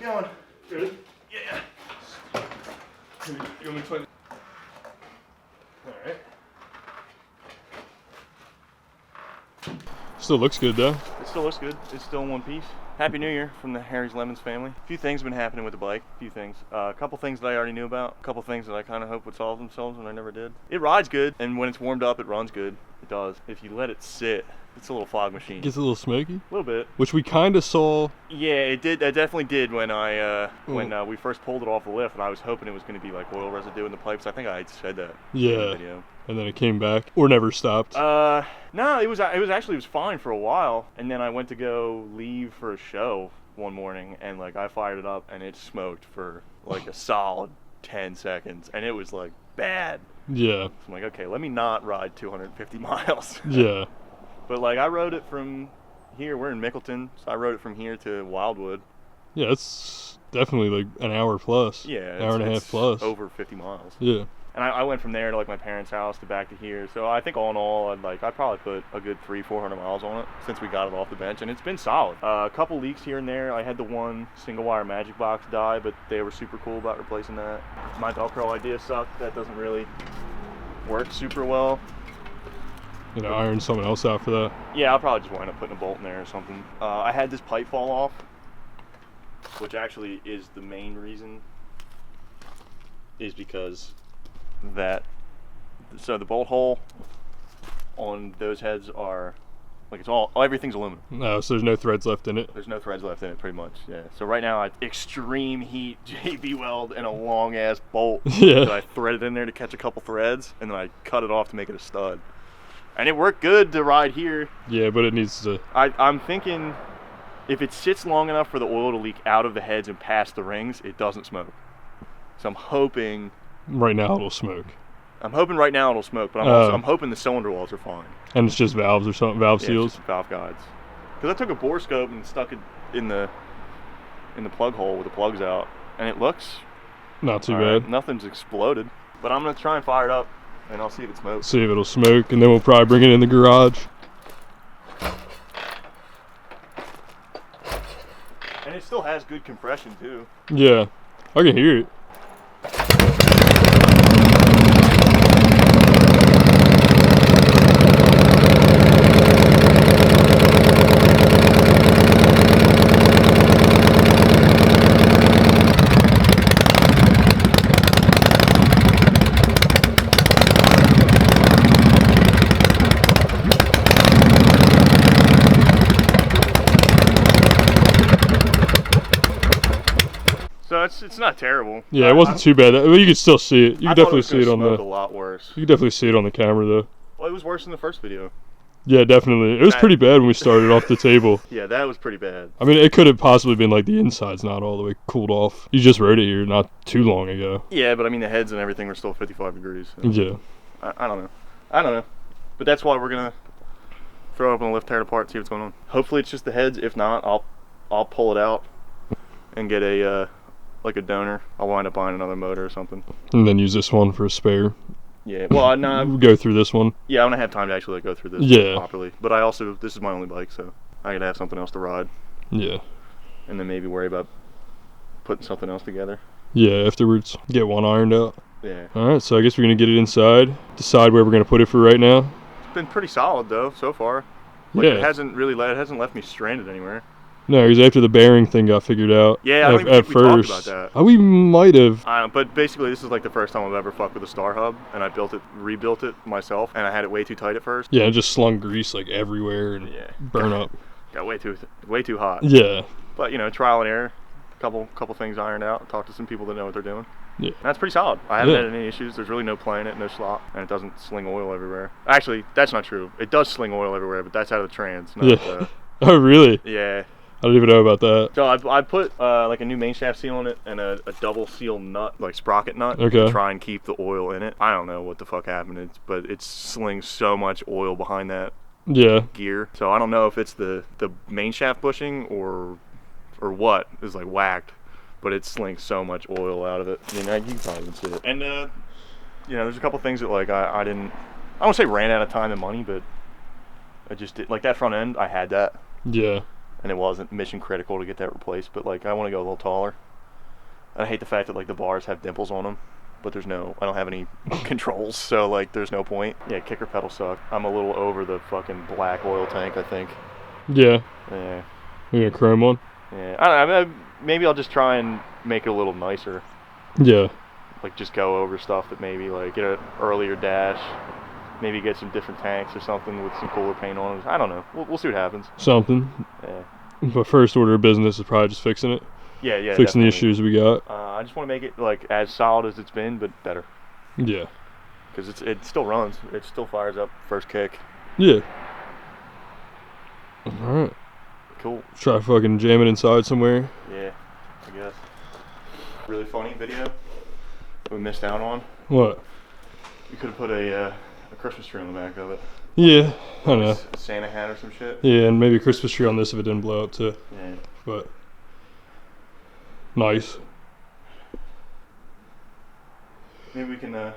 keep going. Good? Yeah. You want me to play? Alright. Still looks good though. It still looks good. It's still in one piece. Happy New Year from the Harry's Lemons family. A few things have been happening with the bike. A few things. A couple things that I already knew about. A couple things that I kind of hoped would solve themselves and I never did. It rides good, and when it's warmed up, it runs good. It does. If you let it sit, it's a little fog machine. Gets a little smoky. A little bit. Which we kind of saw. Yeah, it did. It definitely did when we first pulled it off the lift, and I was hoping it was going to be like oil residue in the pipes. I think I had said that. Yeah. In the video. And then it came back, or never stopped. No, it was fine for a while, and then I went to go leave for a show one morning, and like I fired it up, and it smoked for like a solid 10 seconds, and it was like bad. Yeah. So I'm like, okay, let me not ride 250 miles. Yeah. But like I rode it from here. We're in Mickleton, so I rode it from here to Wildwood. Yeah, it's definitely like an hour plus. Yeah, hour and a half plus. Over 50 miles. Yeah. And I went from there to like my parents' house to back to here. So I think all in all, I probably put a good 300-400 miles on it since we got it off the bench, and it's been solid. A couple leaks here and there. I had the one single wire magic box die, but they were super cool about replacing that. My Velcro idea sucked. That doesn't really work super well. You know, iron someone else out for that. Yeah, I'll probably just wind up putting a bolt in there or something. I had this pipe fall off, which actually is the main reason, is because so the bolt hole on those heads are like everything's aluminum. No, so there's no threads left in it. There's no threads left in it, pretty much. Yeah. So right now, I extreme heat JB weld and a long ass bolt. Yeah. So I threaded in there to catch a couple threads, and then I cut it off to make it a stud. And it worked good to ride here. Yeah, but it needs to. I'm thinking if it sits long enough for the oil to leak out of the heads and past the rings, it doesn't smoke. So I'm hoping. Right now it'll smoke. I'm hoping right now it'll smoke, but I'm hoping the cylinder walls are fine. And it's just valves or something, valve seals? Just valve guides. Because I took a bore scope and stuck it in the plug hole with the plugs out, and it looks not too right. bad. Nothing's exploded, but I'm gonna try and fire it up, and I'll see if it smokes. See if it'll smoke, and then we'll probably bring it in the garage. And it still has good compression too. Yeah, I can hear it. So it's not terrible. Yeah, it wasn't too bad. Well, you could still see it. You could definitely see it on the. A lot worse. You could definitely see it on the camera though. Well, it was worse than the first video. Yeah, definitely. It was pretty bad when we started off the table. Yeah, that was pretty bad. I mean, it could have possibly been like the inside's not all the way cooled off. You just rode it here not too long ago. Yeah, but I mean the heads and everything were still 55 degrees. So. Yeah. I don't know. But that's why we're gonna throw it up on the lift, tear it apart, see what's going on. Hopefully it's just the heads. If not, I'll pull it out and get a like a donor. I'll wind up buying another motor or something. And then use this one for a spare. Yeah. Well, no. Go through this one. Yeah, I'm gonna have time to actually go through this properly. But this is my only bike, so I gotta have something else to ride. Yeah. And then maybe worry about putting something else together. Yeah, afterwards. Get one ironed out. Yeah. Alright, so I guess we're going to get it inside. Decide where we're going to put it for right now. It's been pretty solid, though, so far. Like, yeah. It hasn't left me stranded anywhere. No, because after the bearing thing got figured out. Yeah, I don't even think we talked about that. We might have. But basically, this is like the first time I've ever fucked with a star hub, and I rebuilt it myself, and I had it way too tight at first. Yeah, it just slung grease like everywhere and burn up. Got way too hot. Yeah. But trial and error, couple things ironed out. Talked to some people that know what they're doing. Yeah. And that's pretty solid. I haven't had any issues. There's really no play in it, no slop, and it doesn't sling oil everywhere. Actually, that's not true. It does sling oil everywhere, but that's out of the trans. Not Oh, really? Yeah. I don't even know about that. So I put like a new main shaft seal on it and a double seal nut, like sprocket nut, to try and keep the oil in it. I don't know what the fuck happened, but it slings so much oil behind that gear. So I don't know if it's the main shaft bushing or what is like whacked, but it slings so much oil out of it. I mean, you can probably even see it. And there's a couple things that like I won't say ran out of time and money, but I just did. Like that front end, I had that. Yeah. and it wasn't mission critical to get that replaced. But like, I want to go a little taller. I hate the fact that like the bars have dimples on them, but I don't have any controls, so like there's no point. Yeah, kicker pedals suck. I'm a little over the fucking black oil tank, I think. Yeah. Yeah. You got a chrome one? Yeah. I don't know. Maybe I'll just try and make it a little nicer. Yeah. Like just go over stuff that maybe like get an earlier dash. Maybe get some different tanks or something with some cooler paint on it. I don't know. We'll see what happens. Something. Yeah. But first order of business is probably just fixing it. Yeah, Fixing definitely. the issues we got. I just want to make it like as solid as it's been, but better. Yeah. Because it still runs. It still fires up first kick. Yeah. Alright. Cool. Try fucking jam it inside somewhere. Yeah, I guess. Really funny video that we missed out on. What? You could have put a Christmas tree on the back of it. Yeah, I know. A Santa hat or some shit. Yeah, and maybe a Christmas tree on this if it didn't blow up too. Yeah. But nice. Maybe we can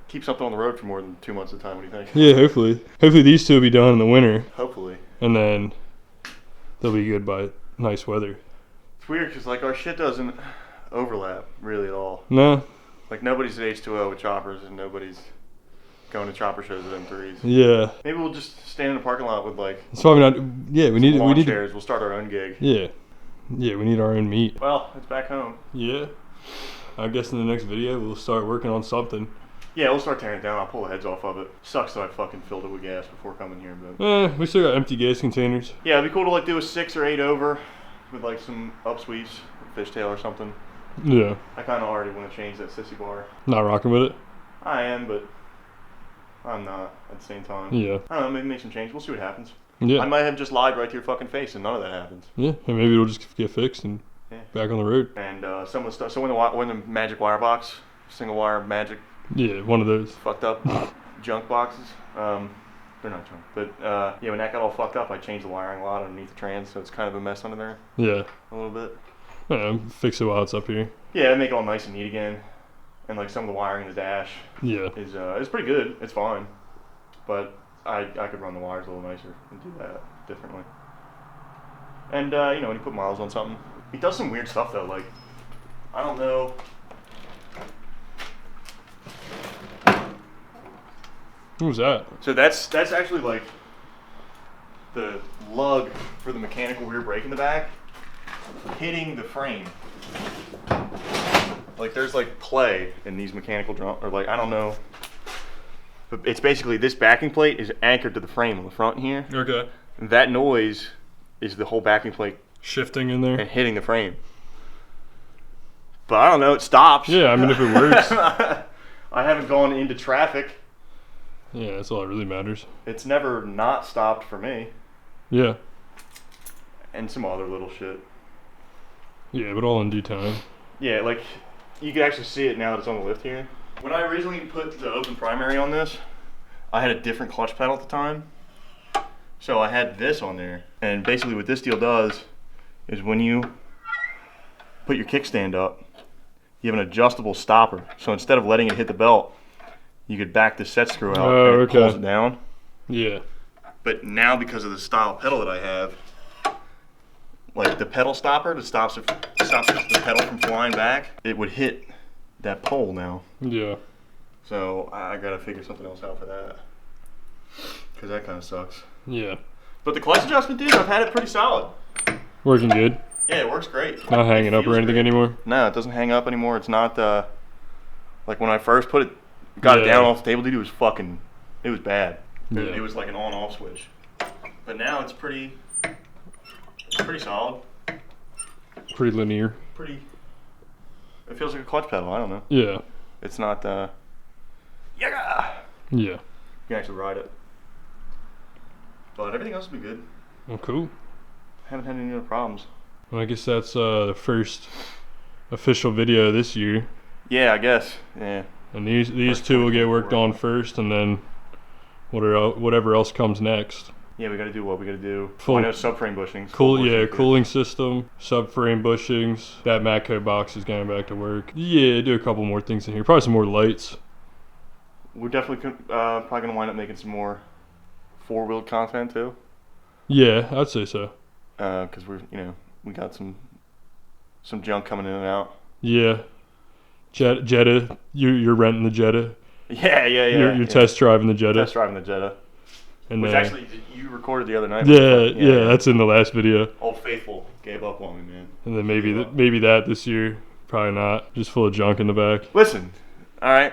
keep something on the road for more than 2 months at a time. What do you think? Yeah, hopefully. Hopefully these two will be done in the winter. Hopefully. And then they'll be good by nice weather. It's weird because like our shit doesn't overlap really at all. No. Like nobody's at H2O with choppers and nobody's going to chopper shows with M3s. Yeah. Maybe we'll just stand in a parking lot with like. It's probably not. Yeah, we need chairs. We'll start our own gig. Yeah. Yeah, we need our own meat. Well, it's back home. Yeah. I guess in the next video we'll start working on something. Yeah, we'll start tearing it down. I'll pull the heads off of it. Sucks that I fucking filled it with gas before coming here, but. We still got empty gas containers. Yeah, it'd be cool to like do a 6 or 8 over with like some upsweeps, fishtail or something. Yeah. I kind of already want to change that sissy bar. Not rocking with it? I am, but I'm not at the same time. Yeah. I don't know, maybe make some change. We'll see what happens. Yeah. I might have just lied right to your fucking face and none of that happens. Yeah, and maybe it'll just get fixed and back on the road. And some of the stuff, so when the magic wire box, single wire magic. Yeah, one of those. Fucked up junk boxes. They're not junk, but yeah, when that got all fucked up, I changed the wiring a lot underneath the trans, so it's kind of a mess under there. Yeah. A little bit. Yeah, fix it while it's up here. Yeah, make it all nice and neat again. And like some of the wiring in the dash is pretty good. It's fine, but I could run the wires a little nicer and do that differently. And you know, when you put miles on something, he does some weird stuff though. Like I don't know. What was that? So that's actually like the lug for the mechanical rear brake in the back hitting the frame. Like there's like play in these mechanical drum, or like I don't know, but it's basically this backing plate is anchored to the frame on the front here. Okay. And that noise is the whole backing plate shifting in there and hitting the frame. But I don't know, it stops. Yeah, I mean if it works. I haven't gone into traffic. Yeah, that's all that really matters. It's never not stopped for me. Yeah. And some other little shit. Yeah, but all in due time. Yeah, like you can actually see it now that it's on the lift here. When I originally put the open primary on this, I had a different clutch pedal at the time. So I had this on there. And basically what this deal does is when you put your kickstand up, you have an adjustable stopper. So instead of letting it hit the belt, you could back the set screw out and it pulls it down. Yeah. But now because of the style pedal that I have, like the pedal stopper that stops the pedal from flying back, it would hit that pole now. Yeah. So I gotta figure something else out for that. Cause that kind of sucks. Yeah. But the clutch adjustment, dude, I've had it pretty solid. Working good? Yeah, it works great. Not hanging up or anything anymore? No, it doesn't hang up anymore. It's not, like when I first got it down off the table, dude, it was bad. Yeah. It was like an on-off switch. But now it's pretty solid. Pretty linear. It feels like a clutch pedal, I don't know. Yeah. It's not, yeah. Yeah. You can actually ride it. But everything else will be good. Well, cool. Haven't had any other problems. Well, I guess that's the first official video this year. Yeah, I guess. Yeah. And these two will get worked on first, and then whatever else comes next. Yeah, we got to do what we got to do. Full, I know subframe bushings. Cooling system, subframe bushings. That Matco box is going back to work. Yeah, do a couple more things in here. Probably some more lights. We're definitely probably gonna wind up making some more four-wheeled content too. Yeah, I'd say so. because we got some junk coming in and out. Yeah. Jetta, you're renting the Jetta. Yeah. You're test driving the Jetta. Test driving the Jetta. And which actually you recorded the other night. Yeah, that's in the last video. Old Faithful gave up on me, man. And then maybe that this year. Probably not. Just full of junk in the back. Listen, all right.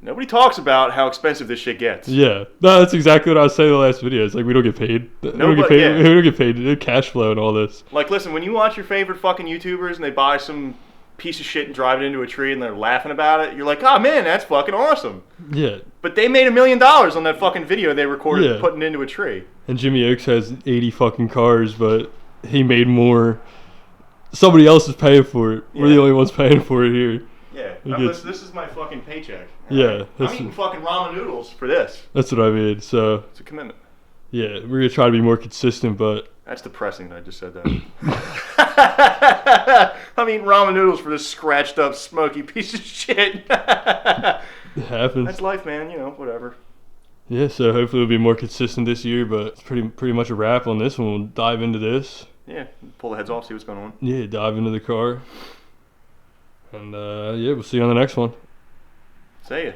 Nobody talks about how expensive this shit gets. Yeah, no, that's exactly what I was saying in the last video. It's like we don't get paid. We don't get paid. Cash flow and all this. Like, listen, when you watch your favorite fucking YouTubers and they buy some piece of shit and drive it into a tree and they're laughing about it, you're like, oh man, that's fucking awesome. Yeah. But they made $1 million on that fucking video they recorded putting it into a tree. And Jimmy Oaks has 80 fucking cars, but he made more. Somebody else is paying for it. We're the only ones paying for it here. Yeah. This is my fucking paycheck. Yeah. I'm eating fucking ramen noodles for this. That's what I mean. So it's a commitment. Yeah, we're gonna try to be more consistent, but that's depressing that I just said that. I'm eating ramen noodles for this scratched up, smoky piece of shit. It happens. That's life, man. Whatever. Yeah, so hopefully we'll be more consistent this year, but it's pretty much a wrap on this one. We'll dive into this. Yeah, pull the heads off, see what's going on. Yeah, dive into the car. And we'll see you on the next one. See ya.